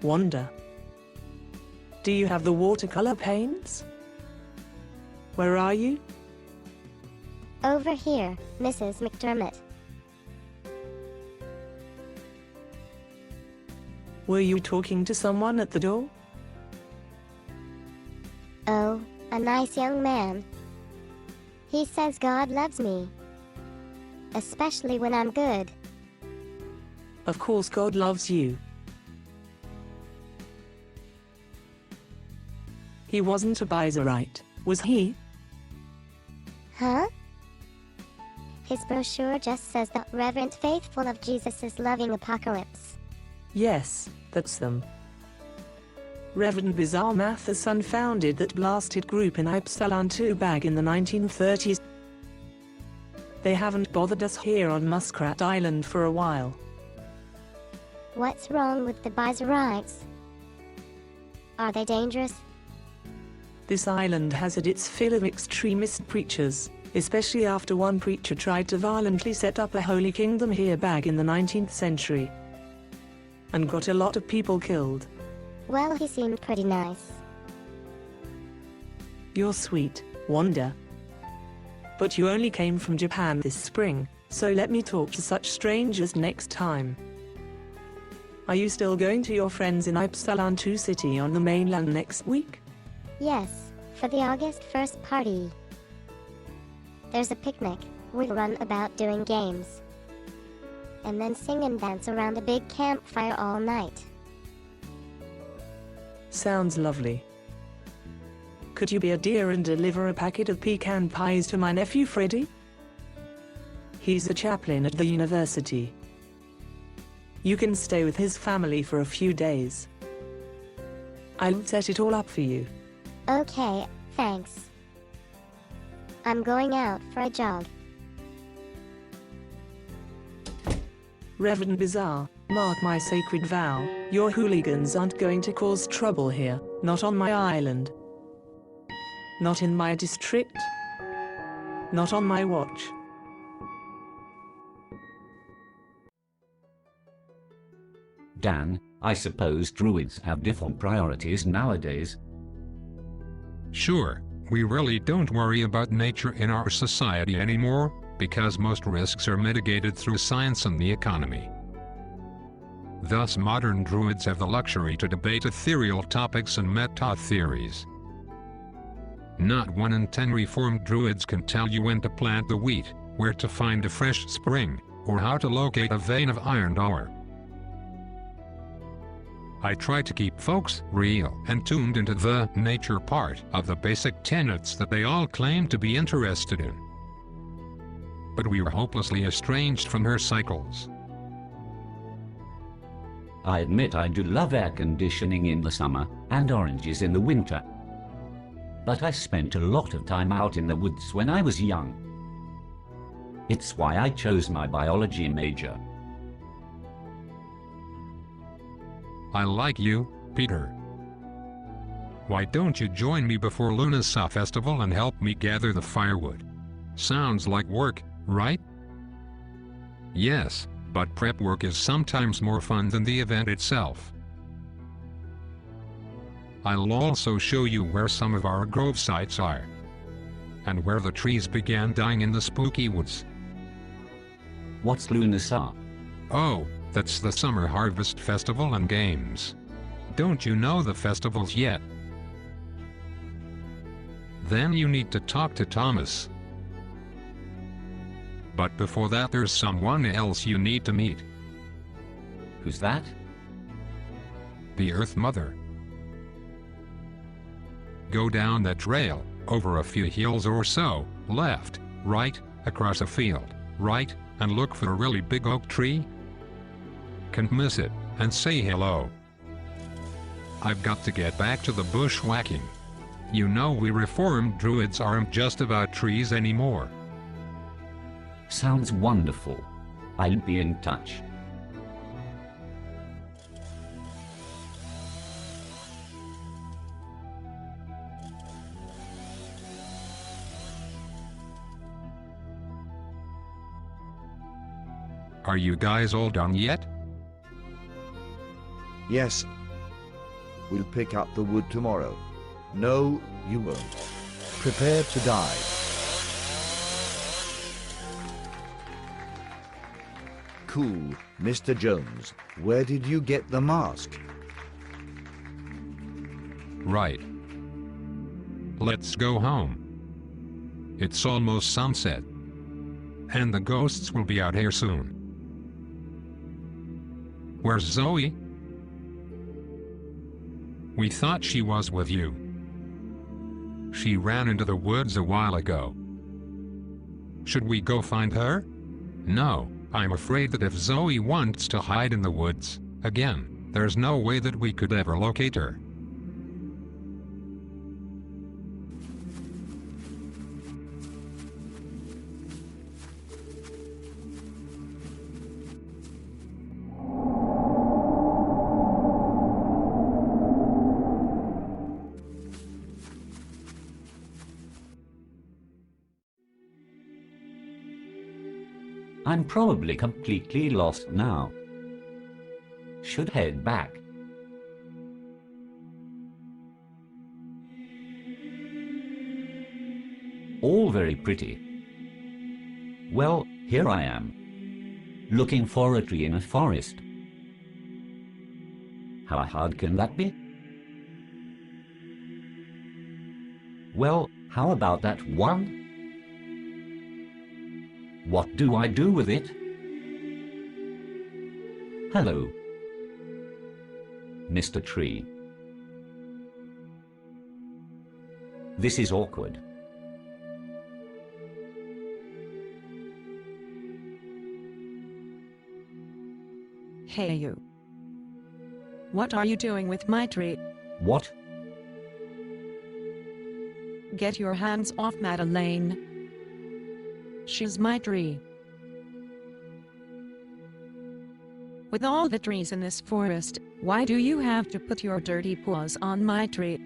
Wanda. Do you have the watercolor paints? Where are you? Over here, Mrs. McDermott. Were you talking to someone at the door? Oh, a nice young man. He says God loves me. Especially when I'm good. Of course God loves you. He wasn't a Bizarite, was he? Huh? His brochure just says the Reverend Faithful of Jesus' Loving Apocalypse. Yes, that's them. Reverend Bizarre Matheson founded that blasted group in Ypsilanti back in the 1930s. They haven't bothered us here on Muskrat Island for a while. What's wrong with the Bizarites? Are they dangerous? This island has had its fill of extremist preachers, especially after one preacher tried to violently set up a holy kingdom here back in the 19th century. And got a lot of people killed. Well, he seemed pretty nice. You're sweet, Wanda. But you only came from Japan this spring, so let me talk to such strangers next time. Are you still going to your friends in Ypsilanti City on the mainland next week? Yes, for the August 1st party. There's a picnic, we'll run about doing games. And then sing and dance around a big campfire all night. Sounds lovely. Could you be a dear and deliver a packet of pecan pies to my nephew Freddie? He's a chaplain at the university. You can stay with his family for a few days. I'll set it all up for you. Okay, thanks. I'm going out for a jog. Reverend Bizarre, mark my sacred vow, your hooligans aren't going to cause trouble here, not on my island. Not in my district. Not on my watch. Dan, I suppose druids have different priorities nowadays. Sure, we really don't worry about nature in our society anymore, because most risks are mitigated through science and the economy. Thus modern druids have the luxury to debate ethereal topics and meta-theories. Not 1 in 10 reformed druids can tell you when to plant the wheat, where to find a fresh spring, or how to locate a vein of iron ore. I try to keep folks real and tuned into the nature part of the basic tenets that they all claim to be interested in. But we are hopelessly estranged from her cycles. I admit I do love air conditioning in the summer and oranges in the winter. But I spent a lot of time out in the woods when I was young. It's why I chose my biology major. I like you, Peter. Why don't you join me before Lunasa Festival and help me gather the firewood? Sounds like work, right? Yes, but prep work is sometimes more fun than the event itself. I'll also show you where some of our grove sites are. And where the trees began dying in the spooky woods. What's Lunasa? Oh, that's the Summer Harvest Festival and Games. Don't you know the festivals yet? Then you need to talk to Thomas. But before that there's someone else you need to meet. Who's that? The Earth Mother. Go down that trail, over a few hills or so, left, right, across a field, right, and look for a really big oak tree. Can't miss it, and say hello. I've got to get back to the bushwhacking. You know we reformed druids aren't just about trees anymore. Sounds wonderful. I'll be in touch. Are you guys all done yet? Yes. We'll pick up the wood tomorrow. No, you won't. Prepare to die. Cool. Mr. Jones, where did you get the mask? Right. Let's go home. It's almost sunset. And the ghosts will be out here soon. Where's Zoe? We thought she was with you. She ran into the woods a while ago. Should we go find her? No, I'm afraid that if Zoe wants to hide in the woods, again, there's no way that we could ever locate her. I'm probably completely lost now. Should head back. All very pretty. Well, here I am, looking for a tree in a forest. How hard can that be? Well, how about that one? What do I do with it? Hello, Mr. Tree. This is awkward. Hey you. What are you doing with my tree? What? Get your hands off Madeleine. She's my tree. With all the trees in this forest, why do you have to put your dirty paws on my tree?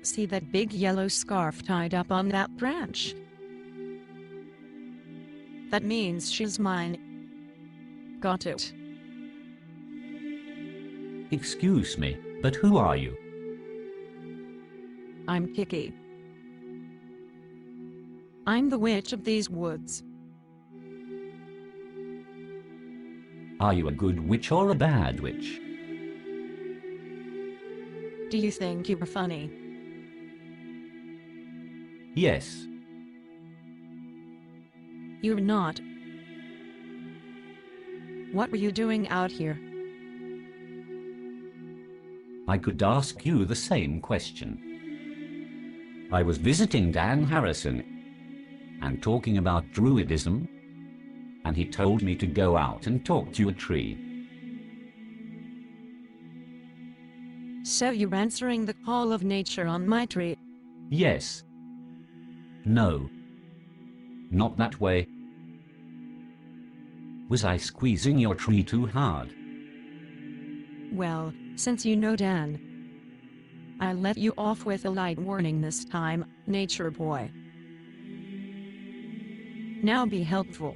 See that big yellow scarf tied up on that branch? That means she's mine. Got it? Excuse me, but who are you? I'm Kiki. I'm the witch of these woods. Are you a good witch or a bad witch? Do you think you were funny? Yes. You're not. What were you doing out here? I could ask you the same question. I was visiting Dan Harrison and talking about Druidism, and he told me to go out and talk to a tree. So you're answering the call of nature on my tree? Yes. No. Not that way. Was I squeezing your tree too hard? Well, since you know Dan, I'll let you off with a light warning this time, nature boy. Now be helpful.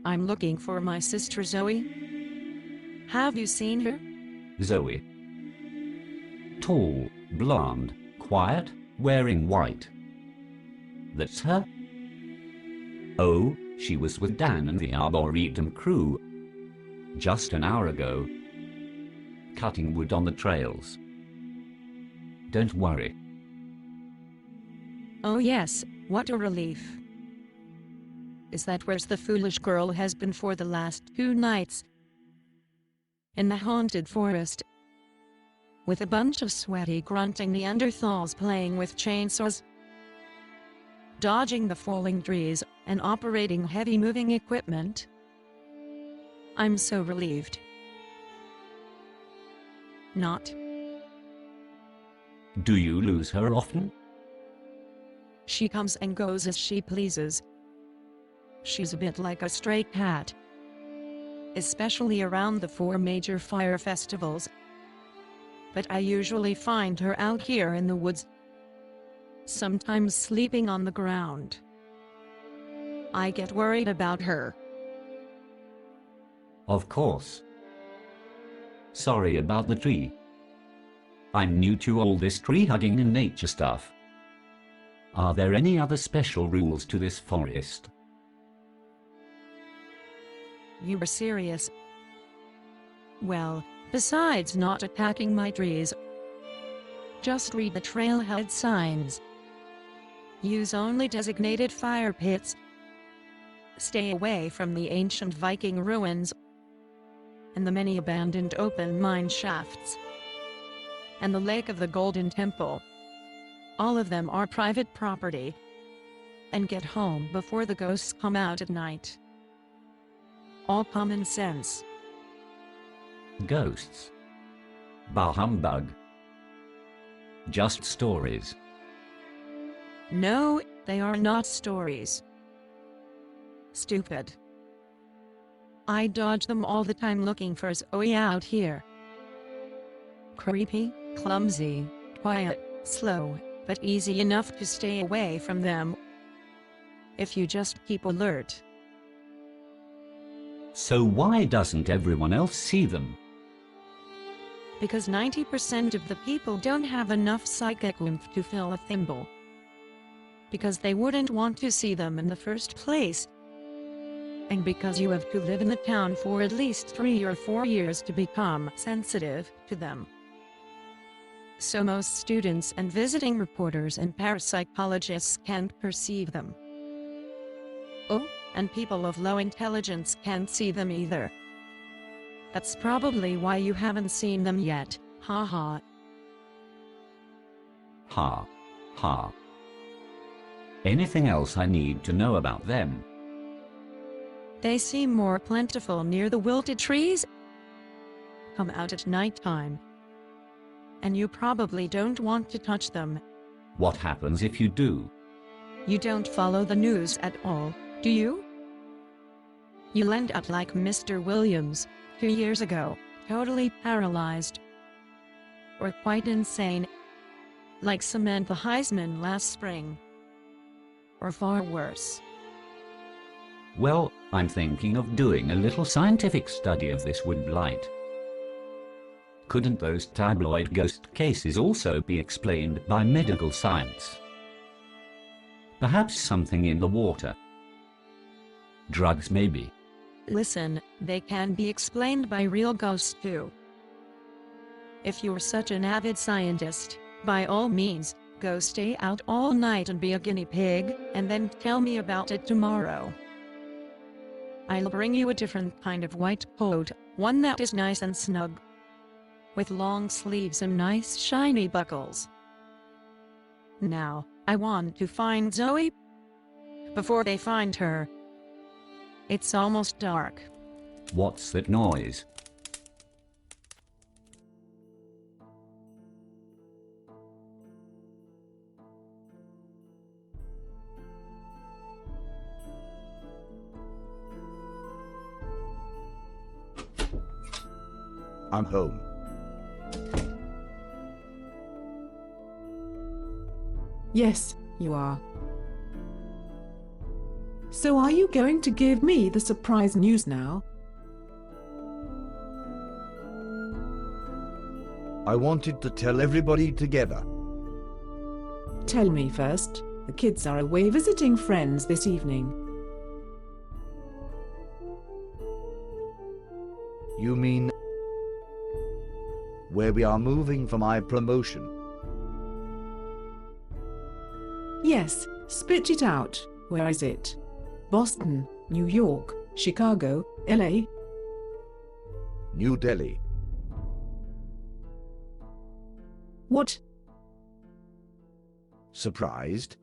I'm looking for my sister Zoe. Have you seen her? Zoe. Tall, blonde, quiet, wearing white. That's her? Oh, she was with Dan and the Arboretum crew just an hour ago, cutting wood on the trails. Don't worry. Oh yes, what a relief. Is that where the foolish girl has been for the last 2 nights? In the haunted forest, with a bunch of sweaty grunting Neanderthals playing with chainsaws, dodging the falling trees, and operating heavy moving equipment? I'm so relieved. Not. Do you lose her often? She comes and goes as she pleases. She's a bit like a stray cat. Especially around the 4 major fire festivals. But I usually find her out here in the woods. Sometimes sleeping on the ground. I get worried about her. Of course. Sorry about the tree. I'm new to all this tree hugging and nature stuff. Are there any other special rules to this forest? You were serious? Well, besides not attacking my trees, just read the trailhead signs. Use only designated fire pits. Stay away from the ancient Viking ruins and the many abandoned open mine shafts and the Lake of the Golden Temple. All of them are private property. And get home before the ghosts come out at night. All common sense. Ghosts. Bah humbug. Just stories. No, they are not stories. Stupid. I dodge them all the time looking for Zoe out here. Creepy, clumsy, quiet, slow, but easy enough to stay away from them if you just keep alert. So why doesn't everyone else see them? Because 90% of the people don't have enough psychic oomph to fill a thimble. Because they wouldn't want to see them in the first place. And because you have to live in the town for at least 3 or 4 years to become sensitive to them. So most students and visiting reporters and parapsychologists can't perceive them. Oh, and people of low intelligence can't see them either. That's probably why you haven't seen them yet, haha. Ha. Ha. Anything else I need to know about them? They seem more plentiful near the wilted trees. Come out at nighttime. And you probably don't want to touch them. What happens if you do? You don't follow the news at all, do you? You'll end up like Mr. Williams, 2 years ago, totally paralyzed. Or quite insane. Like Samantha Heisman last spring. Or far worse. Well, I'm thinking of doing a little scientific study of this wood blight. Couldn't those tabloid ghost cases also be explained by medical science? Perhaps something in the water. Drugs, maybe. Listen, they can be explained by real ghosts too. If you're such an avid scientist, by all means, go stay out all night and be a guinea pig, and then tell me about it tomorrow. I'll bring you a different kind of white coat, one that is nice and snug, with long sleeves and nice shiny buckles. Now, I want to find Zoe before they find her. It's almost dark. What's that noise? I'm home. Yes, you are. So are you going to give me the surprise news now? I wanted to tell everybody together. Tell me first. The kids are away visiting friends this evening. You mean where we are moving for my promotion? Yes, spit it out. Where is it? Boston, New York, Chicago, LA? New Delhi. What? Surprised?